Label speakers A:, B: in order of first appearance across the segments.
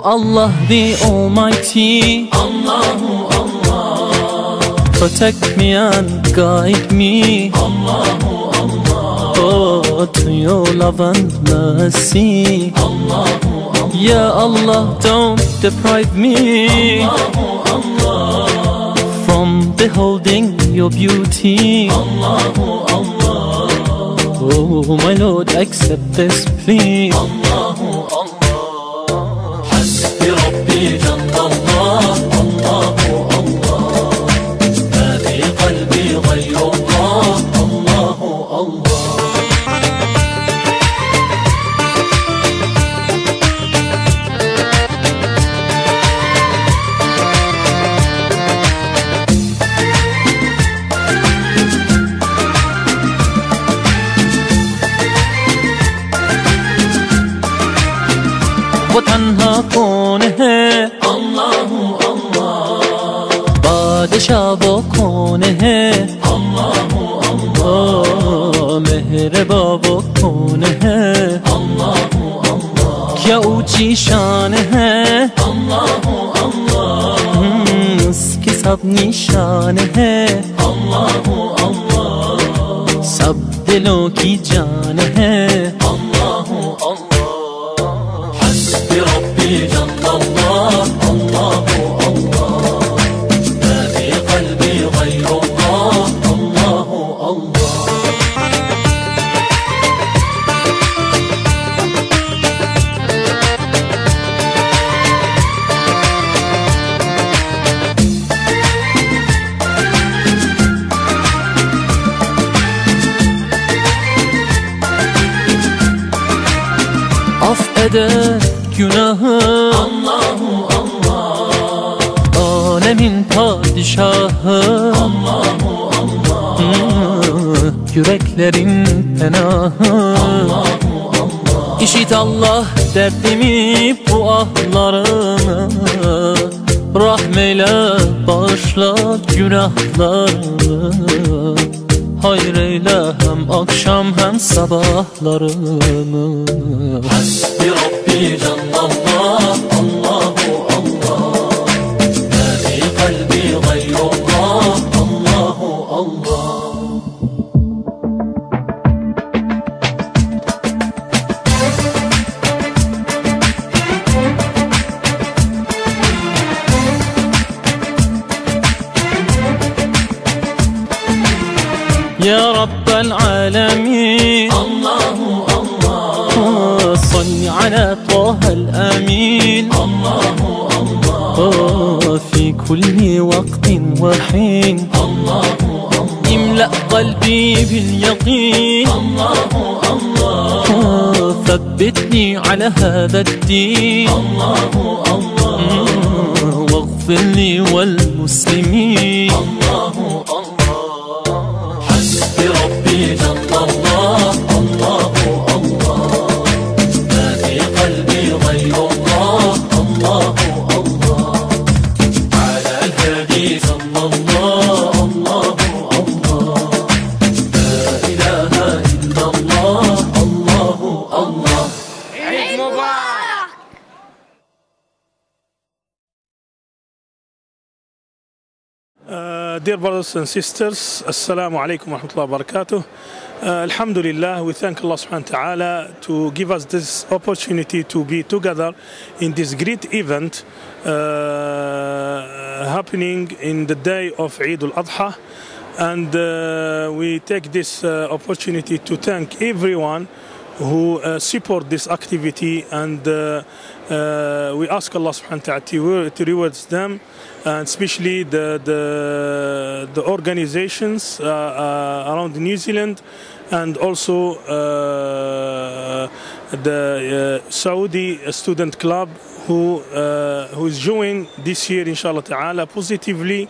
A: Allah the Almighty,
B: Allahu Allah,
A: protect me and guide me,
B: Allahu Allah,
A: oh, to your love and mercy,
B: Allahu Allah,
A: Ya Allah, don't deprive me,
B: Allahu Allah,
A: from beholding your beauty,
B: Allahu Allah,
A: oh my Lord, accept this plea.
B: Allahu Allah, Hasbi Rabbi Jalla Allah, Allahu Allah, ma fi qalbi ghayru Allah, Allahu Allah.
A: वो तन्हा कौन है,
B: Allahu Allah,
A: बादशाह वो कौन है,
B: Allahu Allah,
A: ओ मेहरबा वो कौन है,
B: Allahu Allah,
A: क्या ऊंची शान है,
B: Allahu Allah,
A: उसकी सब निशान है,
B: Allahu Allah,
A: सब दिलों की जान है,
B: Allahu Allah, Hasbi Rabbi Jalla Allah, Allahu Allah, ma fi qalbi ghayru Allah, Allahu Allah.
A: af eder günahı,
B: Allahu Allah,
A: alemin padişahı,
B: Allahu Allah,
A: yüreklerin penahı,
B: Allahu Allah,
A: İşit Allah derdimi bu ahlarımı, rahmeyle bağışla günahlarımı, hayreyle hem akşam hem sabahlarımı.
B: Hasbi Rabbi Jalla Allah, Allahu Allah, ma fi qalbi ghayru Allah, Allahu Allah.
A: Ya Rabbel Alemin,
B: Allahu Allah,
A: صل على طه الأمين،
B: Allahu Allah,
A: في كل وقت وحين،
B: Allahu Allah,
A: املأ قلبي باليقين،
B: Allahu Allah,
A: ثبتني على هذا الدين،
B: Allahu Allah,
A: واغفر لي والمسلمين.
B: Allahu Allah, Hasbi Rabbi Jalla Allah, Allahu Allah, ma fi qalbi ghayru Allah, Allahu Allah, ala al-hadi sallallahu, Allahu Allah, la ilaha illa Allah, Allahu Allah. Eid Mubarak!
C: Dear brothers and sisters, Assalamu alaikum wa rahmatullahi wa barakatuh. Alhamdulillah, we thank Allah subhanahu wa ta'ala to give us this opportunity to be together in this great event happening in the day of Eid Al-Adha. And we take this opportunity to thank everyone who support this activity, and we ask Allah subhanahu wa ta'ala to reward them, and especially the organizations around New Zealand, and also the Saudi Student Club who is joining this year inshallah ta'ala positively,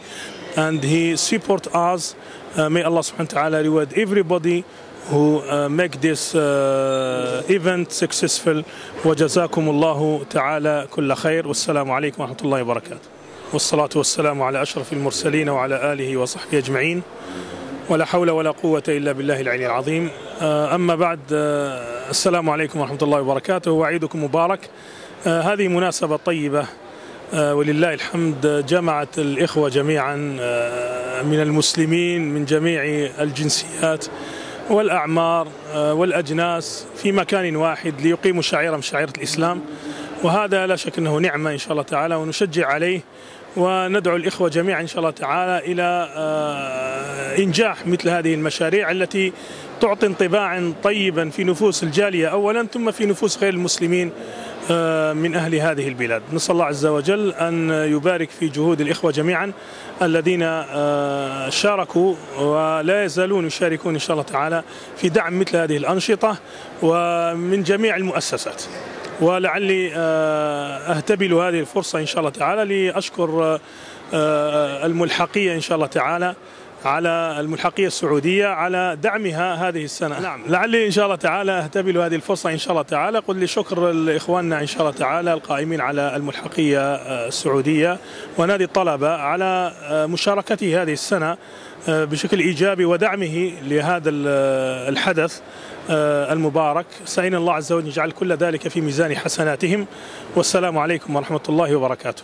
C: and he support us. May Allah subhanahu wa ta'ala reward everybody who make this event successful. وجزاكم الله تعالى كل خير، والسلام عليكم ورحمة الله وبركاته، والصلاة والسلام على أشرف المرسلين وعلى آله وصحبه أجمعين، ولا حول ولا قوة إلا بالله العلي العظيم. أما بعد، السلام عليكم ورحمة الله وبركاته، وعيدكم مبارك. هذه مناسبة طيبة ولله الحمد، جمعت الإخوة جميعا من المسلمين من جميع الجنسيات والأعمار والأجناس في مكان واحد ليقيموا شعيرة من شعائر الإسلام، وهذا لا شك أنه نعمة إن شاء الله تعالى، ونشجع عليه وندعو الإخوة جميعا إن شاء الله تعالى إلى إنجاح مثل هذه المشاريع التي تعطي انطباعا طيبا في نفوس الجالية أولا، ثم في نفوس غير المسلمين من أهل هذه البلاد. نسأل الله عز وجل أن يبارك في جهود الإخوة جميعا الذين شاركوا ولا يزالون يشاركون إن شاء الله تعالى في دعم مثل هذه الأنشطة ومن جميع المؤسسات. ولعلي أهتبل هذه الفرصة إن شاء الله تعالى لأشكر الملحقية إن شاء الله تعالى على الملحقية السعودية على دعمها هذه السنة. نعم، لعلي إن شاء الله تعالى أهتبل هذه الفرصة إن شاء الله تعالى قل لشكر لإخواننا إن شاء الله تعالى القائمين على الملحقية السعودية ونادي الطلبة على مشاركته هذه السنة بشكل إيجابي ودعمه لهذا الحدث المبارك. سألنا الله عز وجل يجعل كل ذلك في ميزان حسناتهم، والسلام عليكم ورحمة الله وبركاته.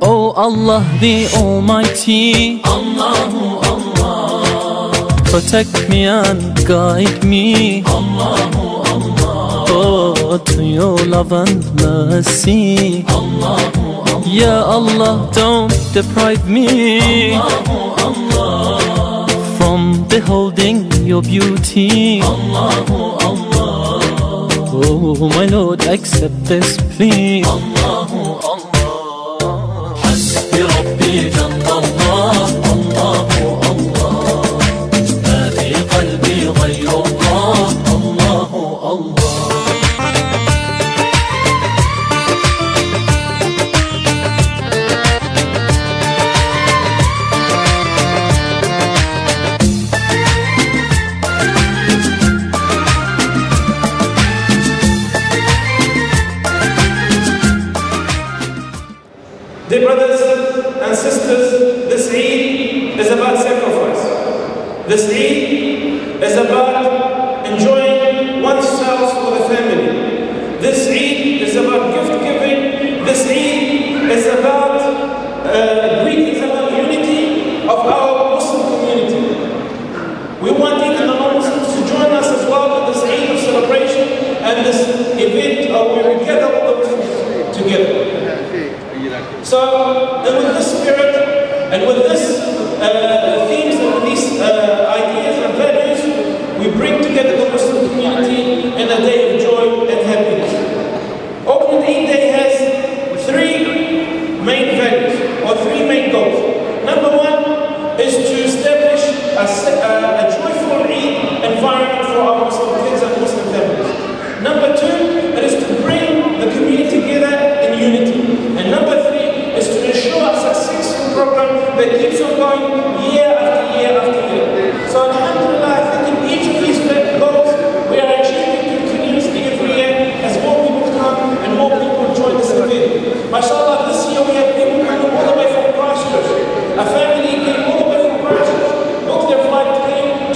A: Oh Allah the Almighty,
B: Allahu Allah,
A: protect me and guide me,
B: Allahu Allah,
A: oh, to your love and mercy.
B: Allahu Allah,
A: Ya Allah, don't deprive me
B: Allahu Allah,
A: from beholding your beauty.
B: Allahu Allah,
A: Oh my Lord, accept this plea.
B: Allahu Allah. حسبي ربي جل الله، الله الله، ما في قلبي غير الله، الله الله.
D: Dear brothers and sisters, this Eid is about sacrifice. This Eid is about enjoying oneself with the family. This Eid is about gift giving. This Eid is about unity of our Muslim community. We want even the non-Muslims to join us as well in this Eid of celebration and this event where we gather all the Muslims together. So, and with this spirit, and with this themes and with these ideas and values, we bring together the Muslim community in a day of joy and happiness. Auckland Eid Day has three main values, or three main goals. Number one is to establish a joyful Eid environment for our Muslim kids and Muslim families. Number two, it is to bring the community together in unity. And number three, is to ensure a successful program that keeps on going year after year after year. So alhamdulillah, I think in each of these goals, we are achieving continuously every year as more people come and more people join this event. MashaAllah, this year we have people coming all the way from Christchurch. A family came all the way from Christchurch, booked their flight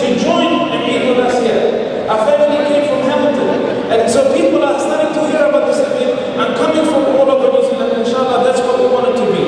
D: to join and meet with us here. A family came from Hamilton. And so people are starting to hear about this event and coming from all over New Zealand. Inshallah, that's what we want it to be.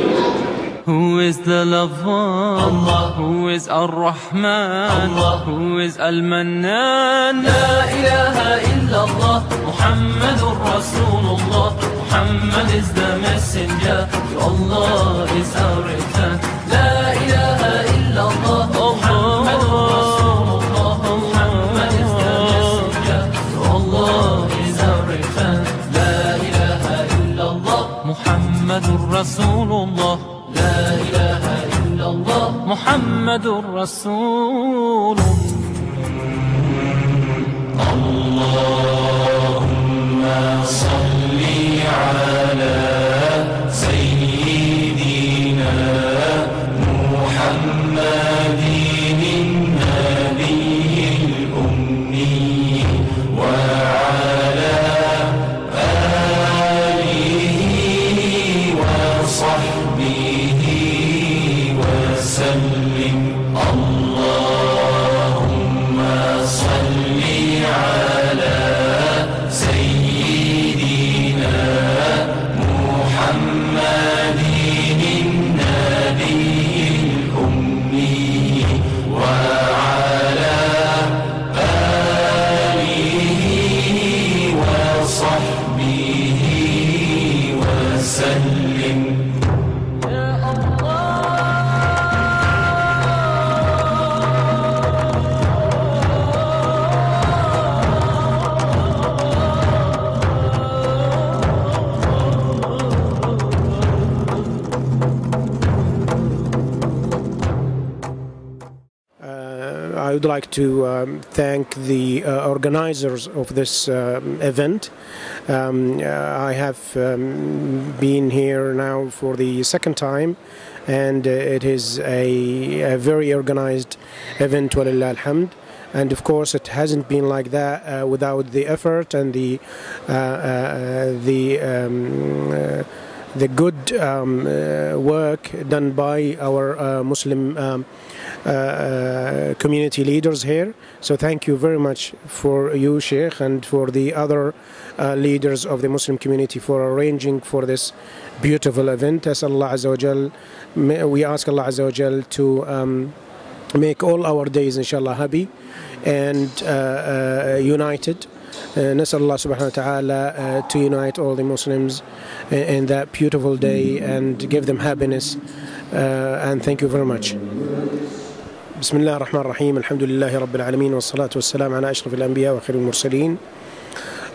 A: Who is the loved one?
B: Allah.
A: Who is Ar-Rahman?
B: Allah.
A: Who is Al-Mannan?
B: لا إله إلا الله محمد رسول الله. Muhammad is the messenger, Allah is our return. لا إله إلا الله محمد رسول الله. Muhammad is the messenger, Allah is our return. لا إله إلا الله
A: محمد رسول الله.
B: لا إله إلا الله
A: محمد رسول
B: اللهم صل على سيدنا محمد النبي الأمي وعلى آله وصحبه وسلم اللهم صل
E: I would like to thank the organizers of this event. I have been here now for the second time, and it is a very organized event, walillah alhamd. And of course, it hasn't been like that without the effort and the good work done by our Muslim community leaders here. So thank you very much for you, Sheikh, and for the other leaders of the Muslim community for arranging for this beautiful event. As Allah Azza wa Jal, we ask Allah Azza wa Jal to make all our days inshallah happy and united. نسأل الله سبحانه وتعالى to unite all the Muslims in that beautiful day and give them happiness, and thank you very much. بسم الله الرحمن الرحيم الحمد لله رب العالمين والصلاة والسلام على أشرف الأنبياء وخير المرسلين.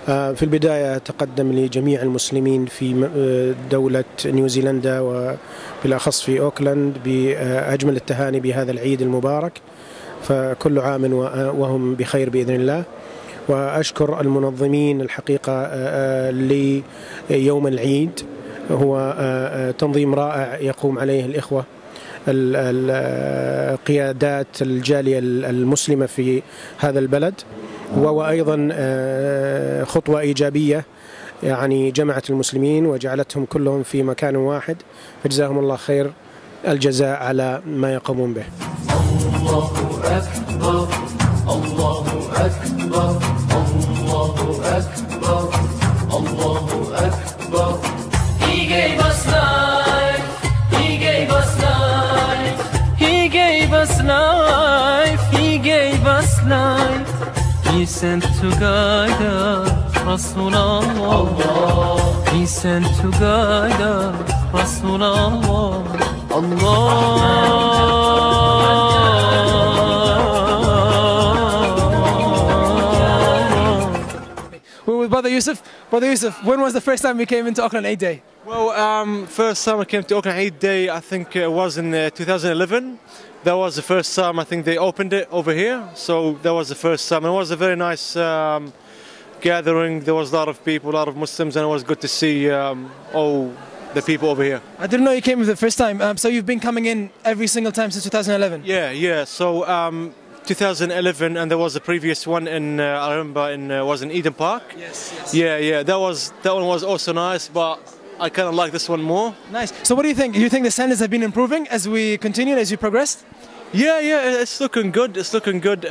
E: في البداية أتقدم لجميع المسلمين في دولة نيوزيلندا وبالأخص في أوكلاند بأجمل التهاني بهذا العيد المبارك، فكل عام وهم بخير بإذن الله. وأشكر المنظمين الحقيقة ليوم العيد، هو تنظيم رائع يقوم عليه الإخوة القيادات الجالية المسلمة في هذا البلد، وهو أيضا خطوة إيجابية يعني جمعت المسلمين وجعلتهم كلهم في مكان واحد، فجزاهم الله خير الجزاء على ما يقومون به.
B: الله أكبر الله أكبر الله أكبر الله أكبر. He gave us life, He gave us life, He gave us life, He gave us life. He sent to guide us, Rasulullah. He sent to guide us, Rasulullah. Allah.
F: We're with Brother Yusuf. Brother Yusuf, when was the first time you came into Auckland Eid Day?
G: Well, first time I came to Auckland Eid Day, I think it was in 2011. That was the first time I think they opened it over here. So that was the first time. It was a very nice gathering. There was a lot of people, a lot of Muslims, and it was good to see all the people over here.
F: I didn't know you came for the first time. So you've been coming in every single time since 2011?
G: Yeah. So 2011, and there was a previous one in I remember was in Eden Park.
F: Yes.
G: Yeah. That one was also nice, but I kind of like this one more.
F: Nice. So what do you think? Do you think the standards have been improving as we continue, as we progressed?
G: Yeah, it's looking good. It's looking good.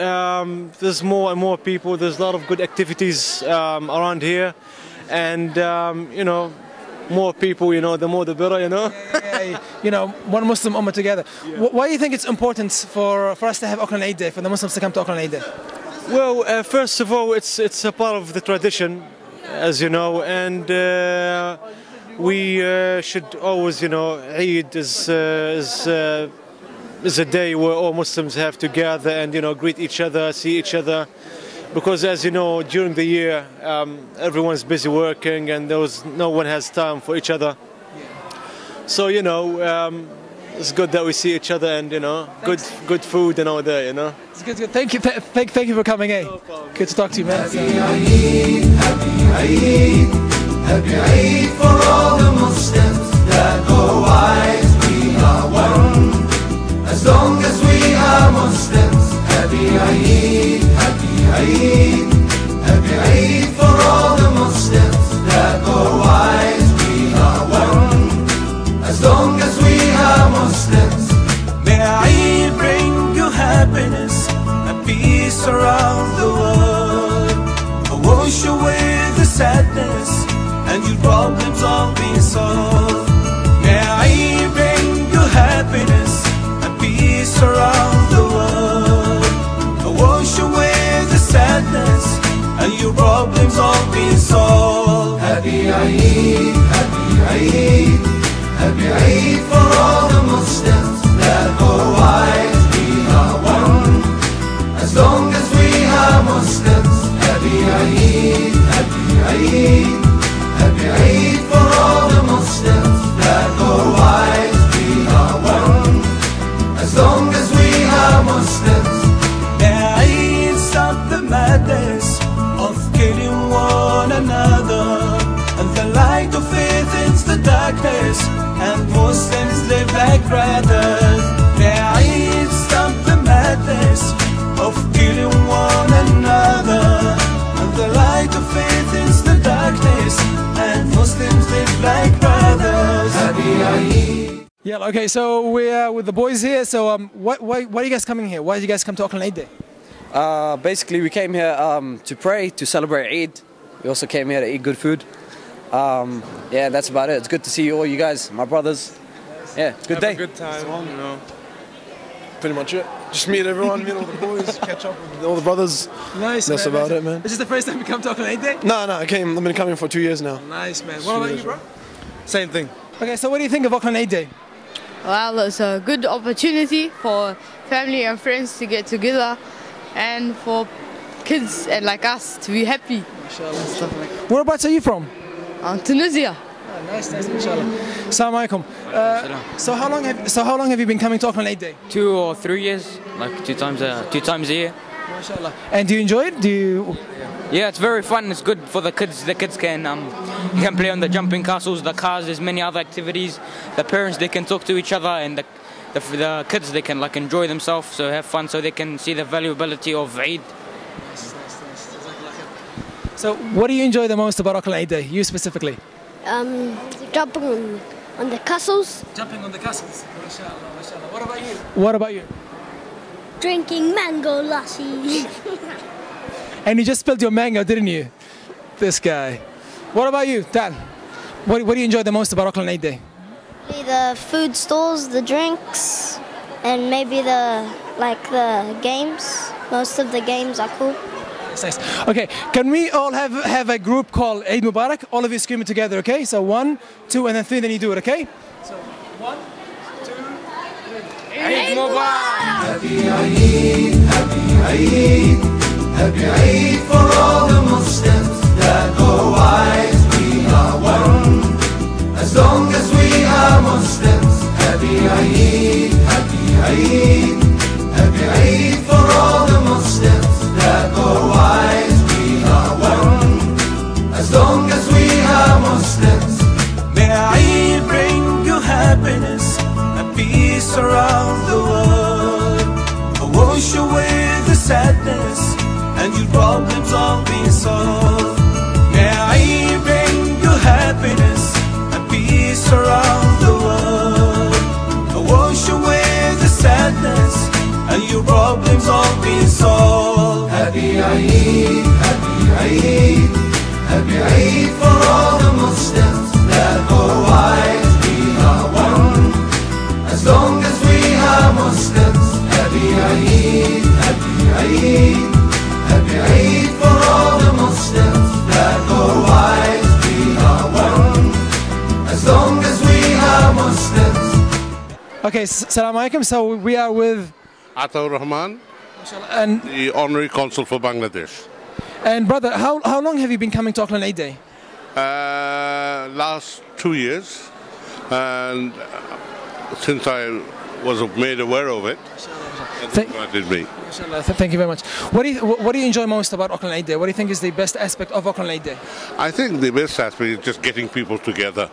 G: There's more and more people. There's a lot of good activities around here, and more people. The more the better.
F: One Muslim ummah together. Yeah. Why do you think it's important for us to have Auckland Eid Day, for the Muslims to come to Auckland Eid Day?
G: Well, first of all, it's a part of the tradition, as you know, and we should always, Eid is a day where all Muslims have to gather and greet each other, see each other, because as you know, during the year everyone's busy working and no one has time for each other. So it's good that we see each other and good food and all that.
F: It's good. Thank you. Thank you for coming.
G: No problem.
F: Good to talk to you, man.
H: Happy Eid, happy Eid, happy Eid for all the Muslims that go wise. We are one. As long as we are Muslims, happy Eid, happy Eid, happy Eid for all the Muslims that go wise. We are one. As long as we are Muslims.
I: May Eid bring you happiness and peace around the world. Wash away the sadness and your problems all be solved. May Eid bring you happiness and peace around the world. Wash away the sadness and your problems all be solved.
H: Happy Eid, happy Eid, happy Eid for all the Muslims that go wise. We are one. As long as we are Muslims. Happy Eid, happy Eid, happy Eid for all the Muslims that go wise. We are one. As long as we are Muslims.
I: May brothers. May Eid stop the madness of killing one another. And the light of faith is the darkness, and Muslims live like brothers. Happy Eid.
F: Yeah, okay, so we're with the boys here. So why are you guys coming here? Why did you guys come to Auckland Eid Day?
J: Basically, we came here to pray, to celebrate Eid. We also came here to eat good food. Yeah, that's about it. It's good to see all you guys, my brothers. Yeah, good day.
K: Have a good time, you know. Pretty much it. Just meet everyone, meet all the boys, catch up with all the brothers.
F: Nice,
K: That's
F: man.
K: about it, man.
F: Is this the first time you come to Auckland Eid Day?
K: No, I've been coming for 2 years now.
F: Nice, man. What about you, bro?
K: Same thing.
F: Okay, so what do you think of Auckland Eid Day?
L: Well, it's a good opportunity for family and friends to get together and for kids and like us to be happy.
F: Whereabouts are you from?
L: Tunisia.
F: Oh, nice, inshallah. Assalamu alaikum. So how long have you been coming to Auckland Eid Day?
M: 2 or 3 years, like two times a year.
F: MashaAllah. And do you enjoy it?
M: Yeah, it's very fun. It's good for the kids. The kids can you can play on the jumping castles, the cars. There's many other activities. The parents, they can talk to each other, and the kids, they can like enjoy themselves, so have fun, so they can see the valuability of Eid.
F: So what do you enjoy the most about Auckland Eid Day? You specifically?
N: Jumping on the castles.
F: Jumping on the castles. MashaAllah, MashaAllah. What about you? What about you?
N: Drinking mango lassi.
F: And you just spilled your mango, didn't you? This guy. What about you, Dan? What do you enjoy the most about Auckland Eid Day?
N: The food stalls, the drinks, and maybe the games. Most of the games are cool.
F: Nice. Okay, can we all have a group called Eid Mubarak? All of you scream it together, okay? So 1, 2, and then 3, then you do it, okay? So 1, 2, 3.
H: Eid Mubarak! Happy Eid, Happy Eid, Happy Eid for all the Muslims that go wise. We are one, as long as we are Muslims. Happy Eid, Happy Eid, Happy Eid for all the Muslims that go wise. We are one, as long as we are Muslims.
I: May Eid bring you happiness and peace around the world. Wash away the sadness and your problems all be solved. May Eid bring you happiness and peace around the world. Wash away the sadness and your problems all be solved.
H: Happy Eid, Happy Eid, Happy Eid for all the Muslims that go wise. We are one, as long as we are Muslims. Happy Eid, Happy Eid, Happy Eid for all the Muslims that go wise. We are one, as long as we are Muslims.
F: Okay, Assalamu alaikum. So we are with
O: Eid Al-Rahman,
F: and
O: the Honorary Consul for Bangladesh.
F: And brother, how long have you been coming to Auckland Eid Day?
O: Last 2 years, and since I was made aware of it, it invited me.
F: Thank you very much. What do you enjoy most about Auckland Eid Day? What do you think is the best aspect of Auckland Eid Day?
O: I think the best aspect is just getting people together,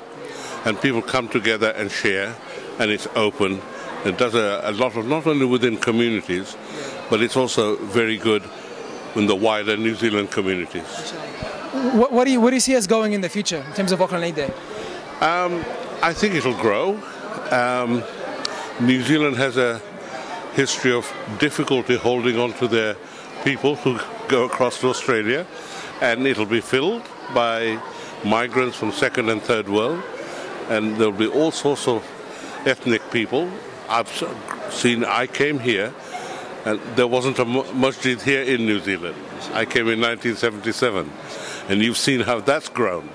O: and people come together and share, and it's open. It does a lot of, not only within communities, but it's also very good in the wider New Zealand communities.
F: What do you see us going in the future in terms of Auckland Eid Day?
O: I think it'll grow. New Zealand has a history of difficulty holding on to their people who go across to Australia, and it'll be filled by migrants from second and third world, and there'll be all sorts of ethnic people. I came here and there wasn't a masjid here in New Zealand. I came in 1977, and you've seen how that's grown.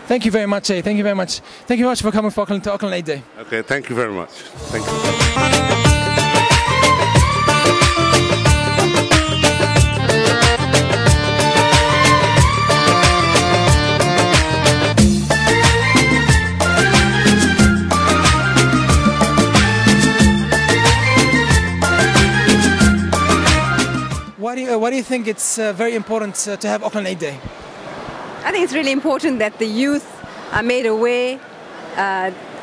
F: Thank you very much, Thank you very much. Thank you very much for coming to Auckland Eid Day.
O: Okay, thank you very much. Thank you.
F: Why do you think it's very important to have Auckland Eid Day?
P: I think it's really important that the youth are made aware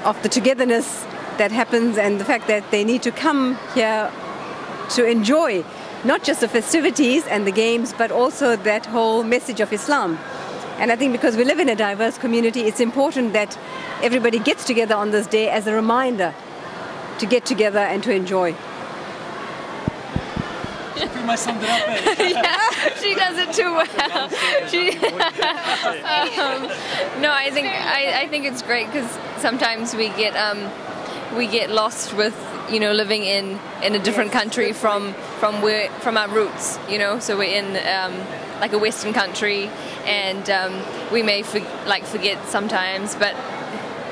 P: of the togetherness that happens, and the fact that they need to come here to enjoy not just the festivities and the games, but also that whole message of Islam. And I think because we live in a diverse community, it's important that everybody gets together on this day as a reminder to get together and to enjoy.
F: She pretty much summed it up there.
Q: Yeah, she does it too well. No, I think it's great because sometimes we get lost with living in a different country from our roots. So we're in like a Western country, and we may forget sometimes. But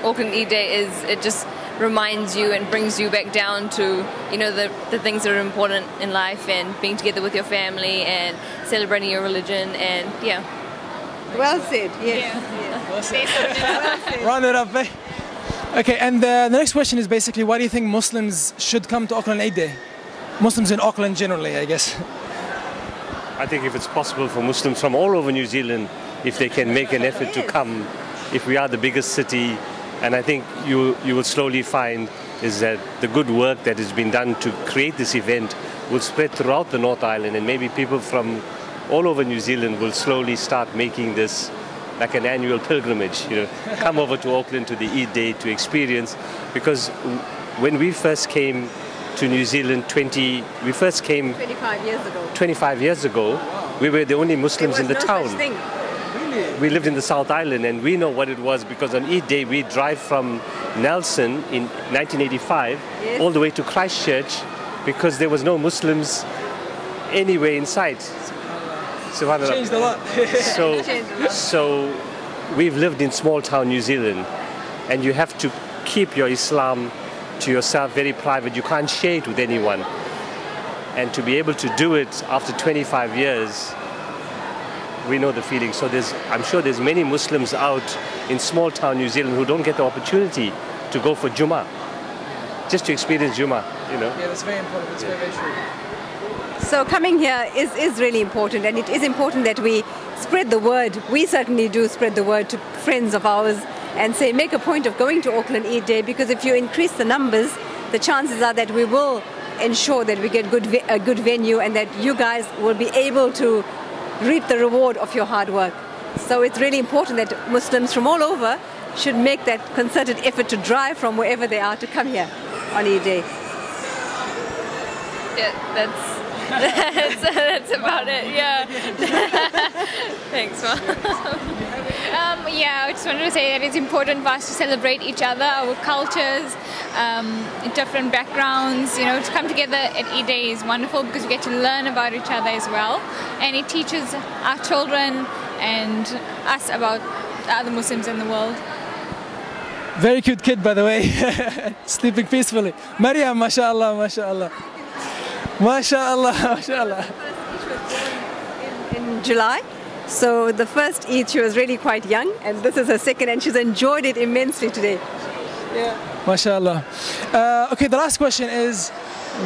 Q: Auckland Eid Day it just reminds you and brings you back down to the things that are important in life, and being together with your family and celebrating your religion, and yeah.
P: Well said. Yes.
F: Well said. Round it up, eh? Okay, and the next question is basically, why do you think Muslims should come to Auckland Eid Day? Muslims in Auckland generally, I guess.
R: I think if it's possible for Muslims from all over New Zealand, if they can make an effort to come, if we are the biggest city. And I think you will slowly find is that the good work that has been done to create this event will spread throughout the North Island, and maybe people from all over New Zealand will slowly start making this like an annual pilgrimage, come over to Auckland to the Eid Day to experience. Because when we first came to New Zealand 25 years ago. 25 years ago, we were the only Muslims in the town.
P: Such thing.
R: We lived in the South Island, and we know what it was, because on Eid Day we drive from Nelson in 1985 all the way to Christchurch, because there was no Muslims anywhere in sight. Subhanallah.
F: Changed a lot.
R: So we've lived in small town New Zealand, and you have to keep your Islam to yourself, very private. You can't share it with anyone. And to be able to do it after 25 years, we know the feeling. So I'm sure there's many Muslims out in small town New Zealand who don't get the opportunity to go for Jummah, just to experience Jummah,
F: Yeah, that's very important. It's very, very true.
P: So coming here is really important, and it is important that we spread the word. We certainly do spread the word to friends of ours and say, make a point of going to Auckland Eid Day, because if you increase the numbers, the chances are that we will ensure that we get a good venue, and that you guys will be able to reap the reward of your hard work. So it's really important that Muslims from all over should make that concerted effort to drive from wherever they are to come here on Eid Day.
Q: Yeah, that's about it. Yeah. Thanks, Mom.
S: Yeah, I just wanted to say that it's important for us to celebrate each other, our cultures, different backgrounds. To come together at Eid Day is wonderful because we get to learn about each other as well, and it teaches our children and us about the other Muslims in the world.
F: Very cute kid, by the way, sleeping peacefully. Maryam, mashallah, mashallah. MashaAllah, MashaAllah.
P: In July. So the first Eid, she was really quite young, and this is her second, and she's enjoyed it immensely today. Yeah.
F: MashaAllah. Okay, the last question is,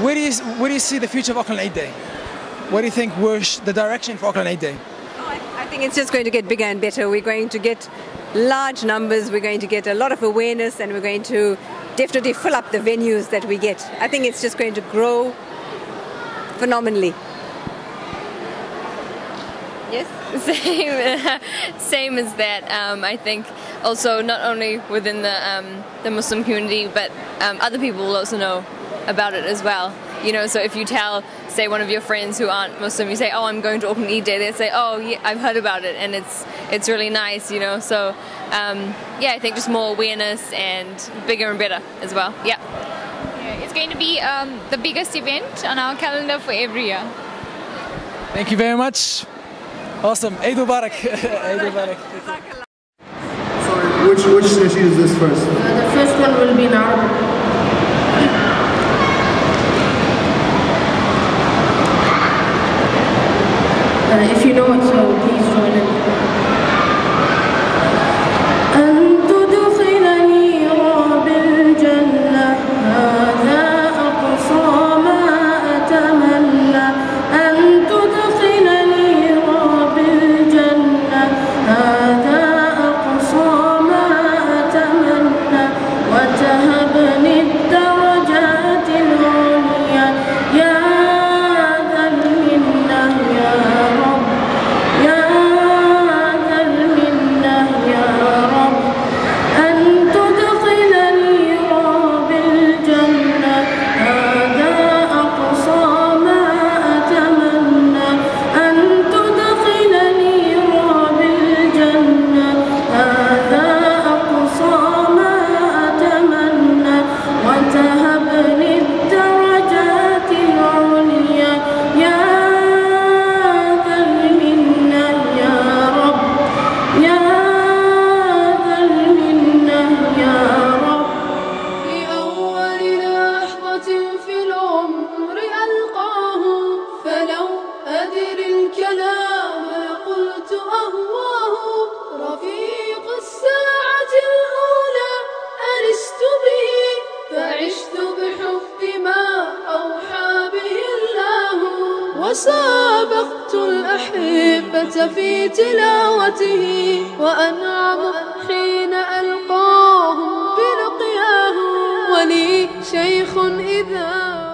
F: where do you see the future of Auckland Eid Day? What do you think the direction for Auckland Eid Day?
P: I think it's just going to get bigger and better. We're going to get large numbers, we're going to get a lot of awareness, and we're going to definitely fill up the venues that we get. I think it's just going to grow phenomenally. Yes?
Q: Same as that. I think also not only within the Muslim community, but other people will also know about it as well. So if you tell, say, one of your friends who aren't Muslim, you say, "Oh, I'm going to Auckland Eid Day," they say, "Oh, yeah, I've heard about it, and it's really nice." So yeah, I think just more awareness and bigger and better as well. Yeah.
S: It's going to be the biggest event on our calendar for every year.
F: Thank you very much. Awesome. Eid Mubarak. Eid Mubarak.
T: Sorry, which session is this first?
U: The first one will be in Arabic. If you know it, so please join in. وتهبني العمر ألقاه، فلو أدري الكلام لقلت أهواه. رفيق الساعة الأولى أنست به، فعشت بحب ما أوحى به الله. وسابقت الأحبة في تلاوته، وأنعم حين ألقاهم بلقياه. ولي شيخ إذا